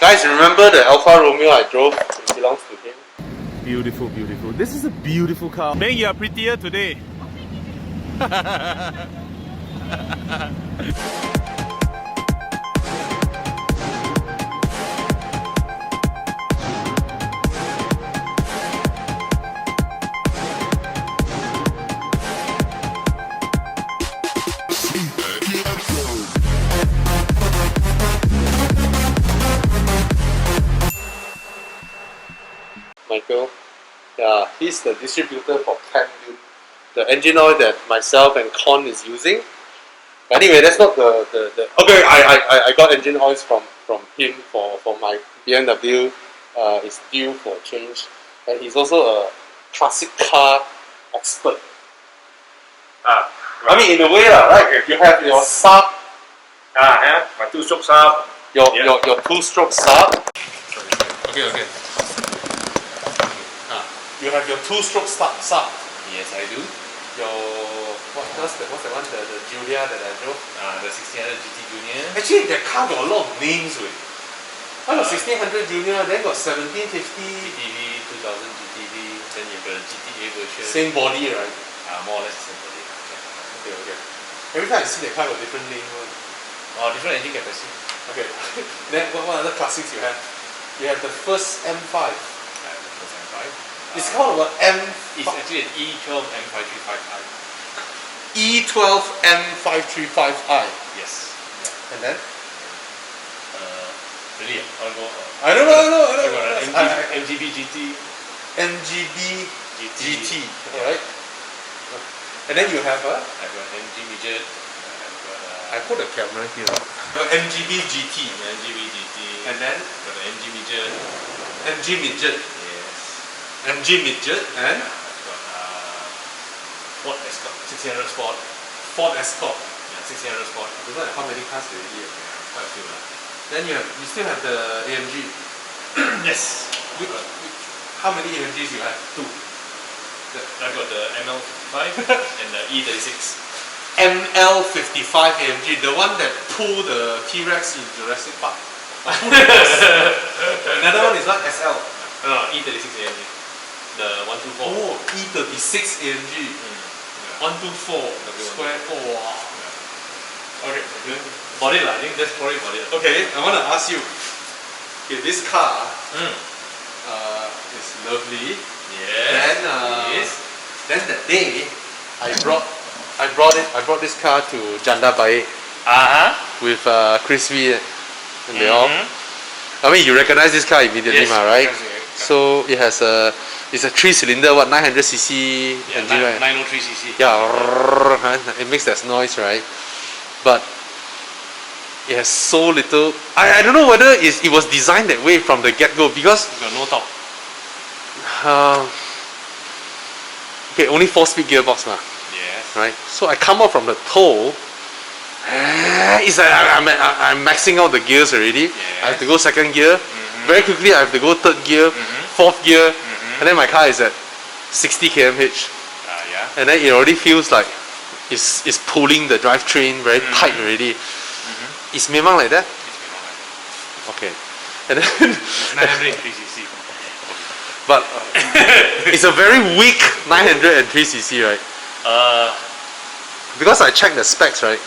Guys, remember the Alfa Romeo I drove? It belongs to him. Beautiful, beautiful. This is a beautiful car. Meng, you are prettier today. Michael, yeah, he's the distributor for Chemlube, the engine oil that myself and Con is using. Anyway, that's not the okay. I got engine oils from him for my BMW. It's due for a change, and he's also a classic car expert. I mean, in a way, right? You have your sub. Yeah, my two-stroke sub. Your two-stroke sub. Okay. You have your two-stroke sub. Yes, I do. Your what's the one? The Julia that I drove. The 1600 GT Junior. Actually, that car got a lot of names with. I got 1600 Junior, then got 1750 GTV, 2000 GTV, then you've got a GTA version. Same body, right? More or less the same body. Okay. Every time I see the car got different name. Different engine capacity. Okay. Then what other classics you have? You have the first M5. It's called what? It's actually an E12 M535i. E12 M535i. Yes. Yeah. And then? Really? I don't know. MGB GT. MGB GT. Yeah. Alright. And then you have a? I've got an MG midget. I put a camera here. Your MGB GT. MGB GT. And then? Got the MG midget. MG midget. MG midget and Ford Escort 600 Sport. Ford Escort. Yeah, 600 Sport. You know how many cars already? Quite a few. Then you still have the AMG. Yes. How many AMGs you have? Two. I've got the ML55 and the E36. ML55 AMG, the one that pulled the T-Rex in Jurassic Park. Another one is what? SL. No, E36 AMG. The 124. Oh, E36 AMG. 124 square. Oh, wow. Okay. Body lah, I think that's probably body. Okay, I want to ask you. Okay, this car is lovely. Yes. Then that day, I brought this car to Janda Baik. With Chris V and they all. I mean, you recognize this car immediately, yes, right? So it has it's a 3-cylinder, 900cc engine, right? 903cc. Yeah, it makes that noise, right? But it has so little. I don't know whether it was designed that way from the get-go because Got no top. Okay, only 4-speed gearbox, Yes. right? So I come out from the toe. It's like I'm maxing out the gears already. Yes. I have to go second gear. Very quickly I have to go third gear, fourth gear, and then my car is at 60 km/h. Yeah. And then it already feels like it's pulling the drivetrain very tight already. Is memang like that? Okay. And then 903cc. But it's a very weak 903cc, right? Because I checked the specs, right?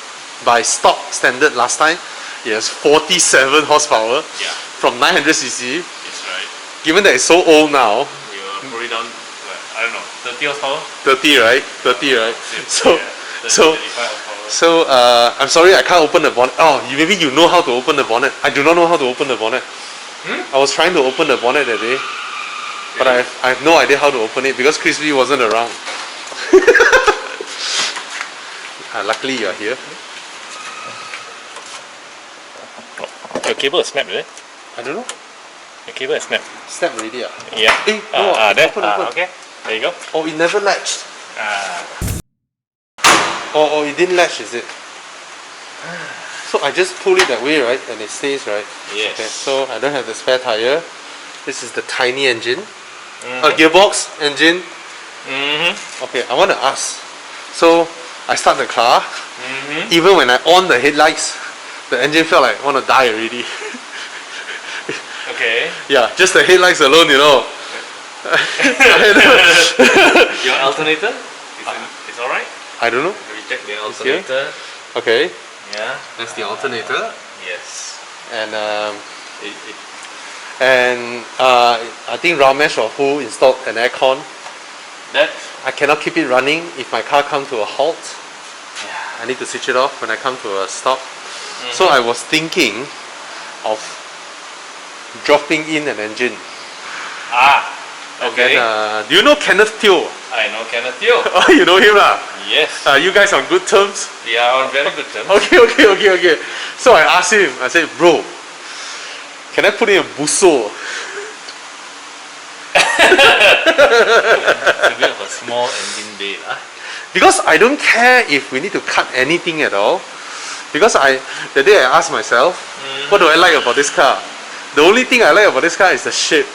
By stock standard last time, it has 47 horsepower from 900cc. That's right. Given that it's so old now, You're probably down, I don't know, 30 horsepower? 30, right? 30, right? So, 35 horsepower. So I'm sorry, I can't open the bonnet. Oh, maybe you know how to open the bonnet. I do not know how to open the bonnet. I was trying to open the bonnet that day, but I have no idea how to open it because Chris Lee wasn't around. Luckily you are here. Your cable is snapped, is it? I don't know. Your cable is snapped. Snapped already, Yeah. No, there. open. Okay. There you go. Oh, it never latched. Oh, it didn't latch, is it? So I just pull it that way, right? And it stays, right? Yes. Okay, so I don't have the spare tire. This is the tiny engine. Gearbox, engine. Okay, I want to ask. So I start the car. Even when I on the headlights, the engine felt like I want to die already. Okay. Yeah, just the headlights alone, you know. Your alternator? It's alright? I don't know. We check the alternator. Okay, Yeah. that's the alternator. Yes. And It, it, I think Ramesh or who installed an aircon. that. I cannot keep it running if my car comes to a halt. Yeah. I need to switch it off when I come to a stop. So I was thinking of dropping in an engine. Ah. And Okay. then, do you know Kenneth Teo? I know Kenneth Teo. Oh, you know him lah. Yes. You guys on good terms? We are on very good terms. Okay. So I asked him. I said, bro, can I put in a Busso? It's a bit of a small engine bay. Because I don't care if we need to cut anything at all. Because the day I asked myself, what do I like about this car? The only thing I like about this car is the shape,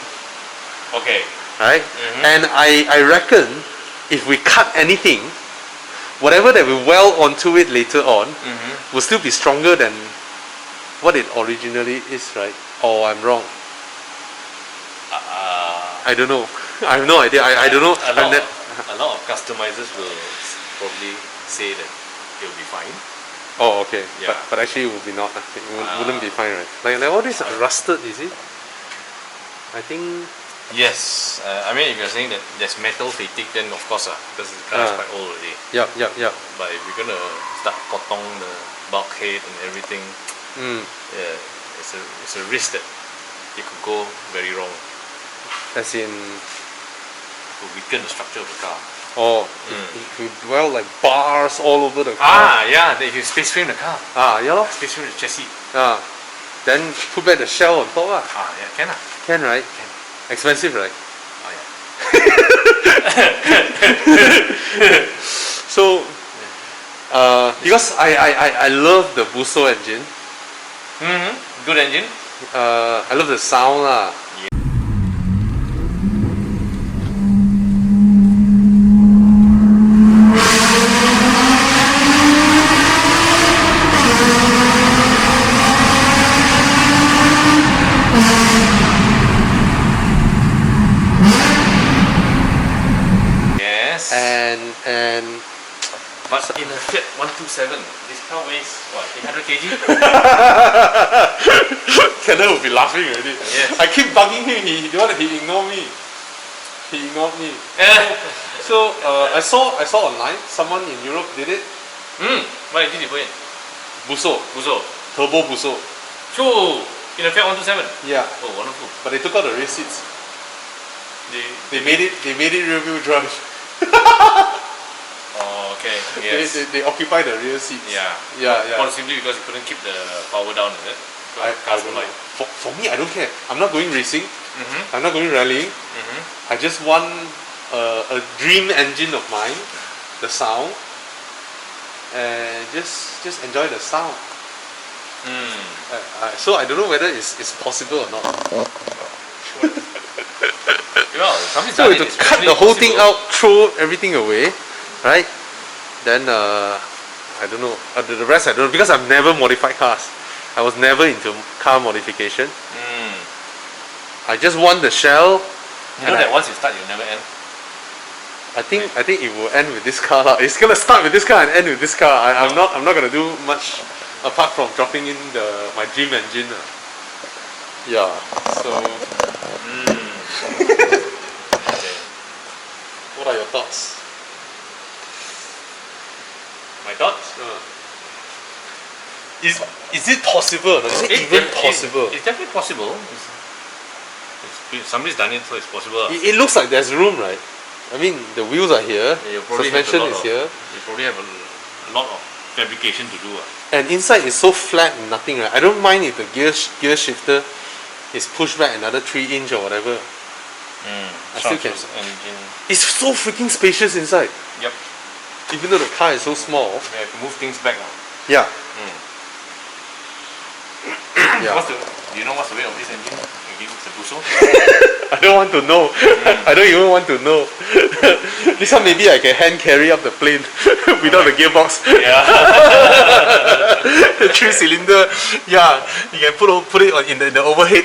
Okay. right? And I reckon if we cut anything, whatever that we weld onto it later on will still be stronger than what it originally is, right? Or I'm wrong. I don't know. I have no idea. I don't know. A lot of customizers will probably say that it will be fine. Oh, okay. Yeah. But actually it would be not. It wouldn't be fine, right? Like all this are rusted, is it? I think. Yes. I mean, if you're saying that there's metal fatigue, then of course, because the car is quite old already. Yep. But if you're gonna start potong the bulkhead and everything, yeah, it's a risk that it could go very wrong. As in. To weaken the structure of the car. Oh, if we weld like bars all over the car. Yeah. If you space frame the car, Yeah lor. space frame the chassis. Then put back the shell on top Yeah, can Can, right? Can. Expensive, right? Oh yeah. So, because I love the Busso engine. Good engine. I love the sound lah. Yes. And But in a Fiat 127, this car weighs what, 800 kg? Kenneth will be laughing already. Yes. I keep bugging him. He ignored me. He ignored me. So I saw online someone in Europe did it. What did you put in? Busso, turbo Busso. So, in a Fiat 127? Yeah, Oh, wonderful. but they took out the rear seats. They made it rear wheel drive. Oh, okay. Yes. They occupy the rear seats. Yeah. Possibly because you couldn't keep the power down, is it? I don't like. For me, I don't care. I'm not going racing. I'm not going rallying. I just want a dream engine of mine, the sound, and just enjoy the sound. So I don't know whether it's possible or not. So to cut the whole thing out, throw everything away, right? Then I don't know. The rest I don't know because I've never modified cars. I was never into car modification. I just want the shell. You know that once you start, you'll never end. I think it will end with this car. It's gonna start with this car and end with this car. I'm not gonna do much apart from dropping in my dream engine. Yeah. So. What are your thoughts? My thoughts? Is it possible? Is it even possible? It's definitely possible. Somebody's done it, so it's possible. It looks like there's room, right? I mean, the wheels are here, suspension is here. You probably have a lot of fabrication to do. And inside is so flat and nothing, right? I don't mind if the gear shifter is pushed back another 3" or whatever. I still can. It's so freaking spacious inside. Yep. Even though the car is so small. We have to move things back now. Yeah. Do you know what's the weight of this engine? Maybe it's a Busso. I don't want to know. I don't even want to know. This one maybe I can hand carry up the plane without the gearbox. Yeah. The 3-cylinder. Yeah, you can put it on in the overhead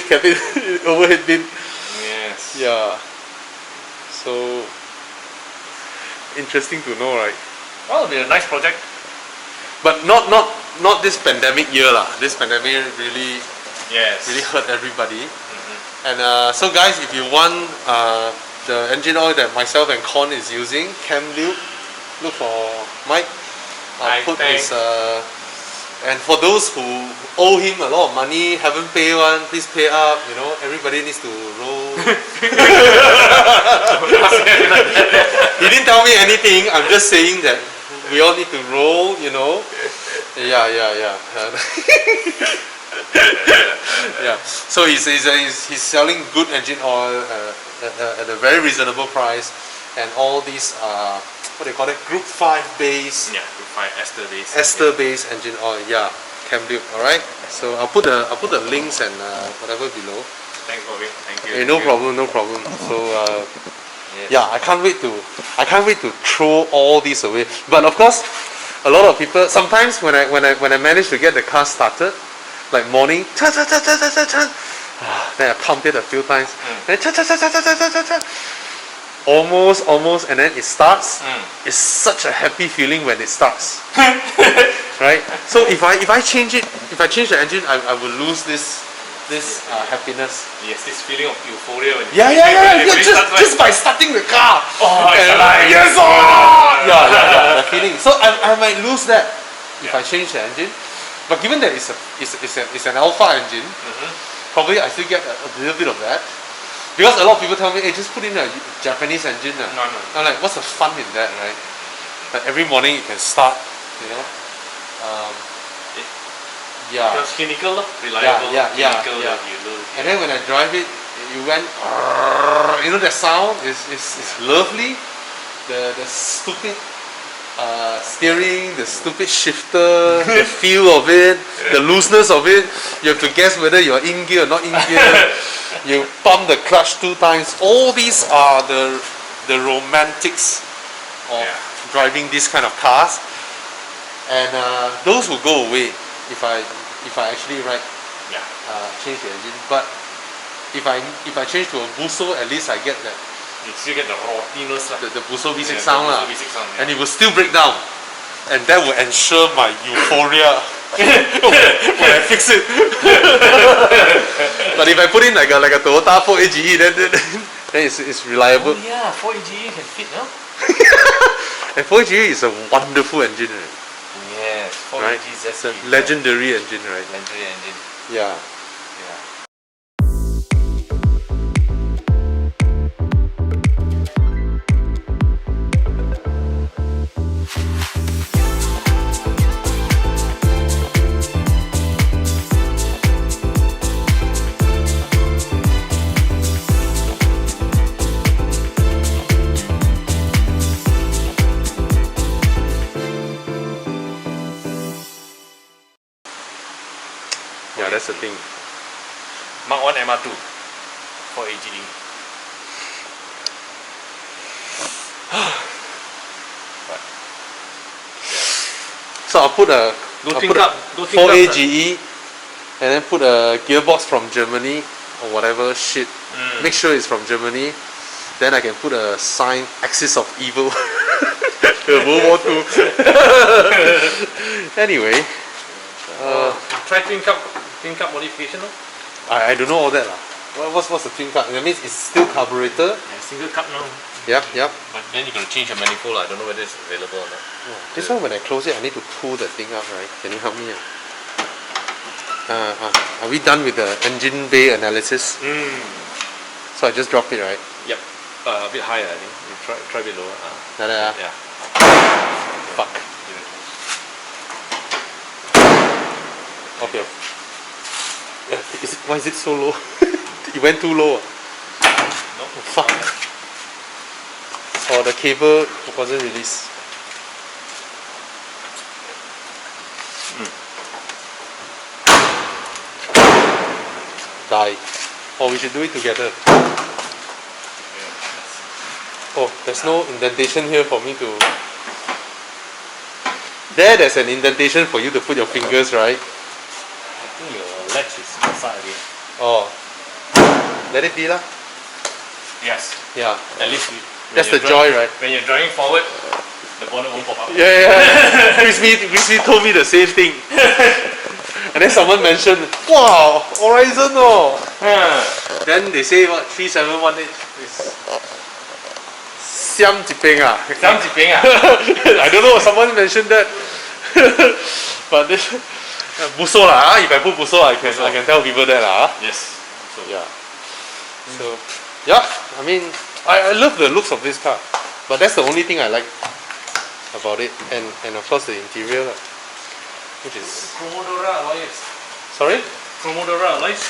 cabin overhead bin. Yes. Yeah. So interesting to know, right? Well, it'll be a nice project. But not this pandemic year lah. This pandemic really Yes. hurt everybody. And so guys, if you want the engine oil that myself and Con is using, Chemlube, look for Mike. I'll put his and for those who owe him a lot of money, haven't paid one, please pay up. You know, everybody needs to roll. He didn't tell me anything. I'm just saying that we all need to roll. You know. Yeah. Yeah. So he's selling good engine oil at a very reasonable price, and all these what do you call it? Group 5 base. Yeah, Group 5 ester-based. Ester-based engine oil. Yeah. Chemlube. All right. So I'll put the links and whatever below. Thanks, Bobby. Thank you. Hey, no problem. So yeah, I can't wait to throw all these away. But of course, a lot of people sometimes when I manage to get the car started, like morning, then I pumped it a few times, then almost, and then it starts. It's such a happy feeling when it starts, right? So if I change the engine, I will lose this happiness. Yes, this feeling of euphoria when Just by starting the car. Yes, the feeling. So I might lose that if I change the engine. But given that it's an Alfa engine, probably I still get a little bit of that. Because a lot of people tell me, hey, just put in a Japanese engine. No. I'm like, what's the fun in that, right? Like every morning you can start, you know. Because clinical, reliable, clinical. Yeah. You know. And then when I drive it, you went, you know, the sound is lovely. The stupid steering, the stupid shifter, the feel of it, the looseness of it. You have to guess whether you're in gear or not in gear. You pump the clutch 2 times. All these are the romantics of driving these kind of cars, and those will go away if I actually change the engine. But if I change to a Busso, at least I get that. You still get the rottiness, the Busso V6 sound lah, V6 sound, and it will still break down, and that will ensure my euphoria when I fix it. But if I put in like a Toyota 4AGE, then it's reliable. Oh yeah, 4AGE can fit, no? And 4AGE is a wonderful engine, right? Yes, 4AGE Right? is It's a legendary engine, right? legendary engine. Yeah. Yeah, that's the thing. Mark 1 MR2 4AGE. So I'll put a 4AGE and then put a gearbox from Germany or whatever shit. Make sure it's from Germany. Then I can put a sign Axis of Evil. World War II. Anyway. Try twin cup modification, no? I don't know all that lah. What's the twin cup? That means it's still carburetor. Yeah, single cup now. Yep. But then you gotta change your manifold. I don't know whether it's available or not. This one when I close it, I need to pull the thing up, right? Can you help me? Are we done with the engine bay analysis? So I just drop it, right? Yep. A bit higher, I think. You try a bit lower. Like that, Yeah. Fuck. Okay. Why is it so low? It went too low. No. Fuck. Or the cable wasn't released. Die. Or we should do it together. Oh, there's no indentation here for me to... There's an indentation for you to put your fingers, right? I think your legs is outside again. Oh. Let it be lah. Yes. Yeah. At least That's the joy, right? When you're driving forward, the bonnet won't pop up. Yeah. Chrissy told me the same thing. And then someone mentioned, wow, Horizon oh. Then they say what, 3718 is Siam Jiping ah. Siam Jiping ah. I don't know, someone mentioned that. But this Busso lah, if I put Busso I can tell people that lah. Yes. So, yeah. So yeah, I mean I love the looks of this car. But that's the only thing I like about it, and of course the interior lah. Which is Chromodora alloys. sorry? Chromodora alloys?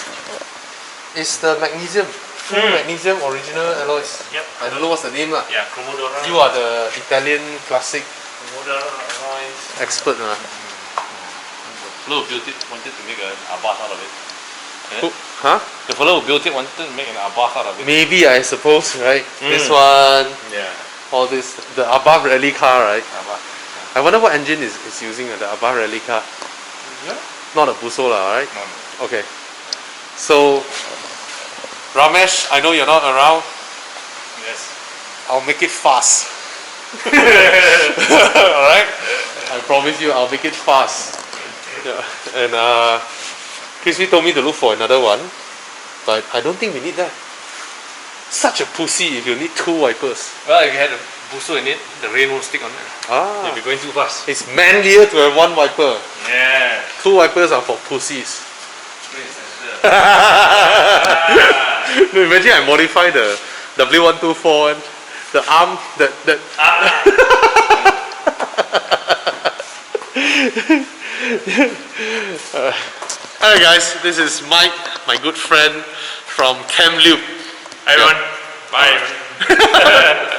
It's the magnesium. Full magnesium original alloys. Yep. I don't know what's the name lah. Yeah, Chromodora. You are the Italian classic Chromodora alloys. expert lah. The fellow who built it wanted to make an Abarth out of it. Huh? The fellow who built it wanted to make an Abarth out of it. Maybe, I suppose, right? This one, Yeah. all this, the above rally car, right? Abarth. I wonder what engine is using the above rally car. Yeah. Not a Busso lah, right? No. Okay. So, Ramesh, I know you're not around. Yes. I'll make it fast. Alright? I promise you I'll make it fast. Yeah. And Chrissy told me to look for another one, but I don't think we need that. Such a pussy if you need two wipers. Well, if you had a Busso in it, the rain won't stick on it. Ah, You'll be going too fast. it's manlier to have one wiper. Yeah. Two wipers are for pussies. No, imagine I modify the W124 and the arm, Alright guys, this is Mike, my good friend from Chemlube. Hi everyone. Bye.